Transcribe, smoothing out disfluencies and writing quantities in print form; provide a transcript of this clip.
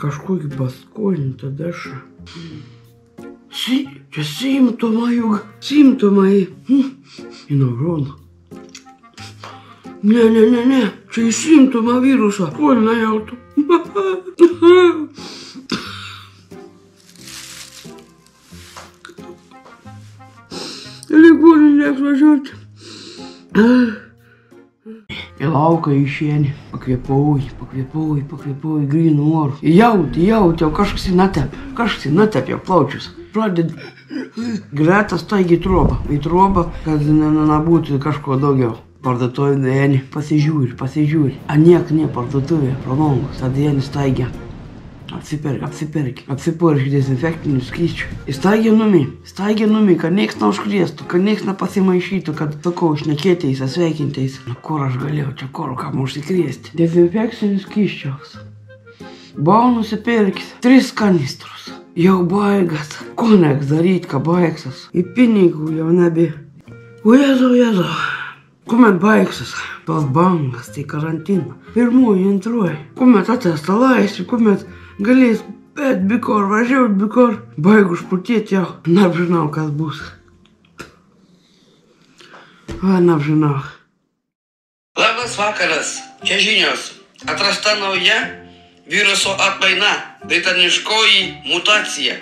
kažkokį paskolintą dešrą. Čia simptomai juk. Simptomai. Į neuroną. Ne. Čia į simptomą virusą. Kolina jautų. Ligoninę atvažiuoti. Į lauką išėni. Pakvėpuoji grynų orų. Jauti, jau kažkas natepė plaučius. Pradedi greta staigiai į trobą, kad nebūtų kažko daugiau. Parduotuvė eini, pasižiūri. A niek ne parduotuvė, pro langus. Tada eini staigiai. Apsipurkšk dezinfektinių skysčių. Staigiai numi, kad nieks neužkrėstų, kad nieks nepasimaišytų, kad sakau, šnekėteis, sveikinteis. Kur aš galėjau, čia kur, kam užsikrėsti. Dezinfekcinių skysčiaus. Buvau nusipirkęs 3 kanistrus. Jau baigas. Ko neks daryt, ką baigsas. Į pinigų jau nebe. O Jėzau. Kuomet baigsis tos bangas, tai karantiną. Pirmoji, antroji. Kuomet atesta laisvė, kuomet galės bet bikor, važiuot bikor. Baigu šputėti jau. Nežinau, kas bus. Nežinau. Labas vakaras. Čia žinios. Atrasta nauja viruso atmaina. Britaniškoji mutacija.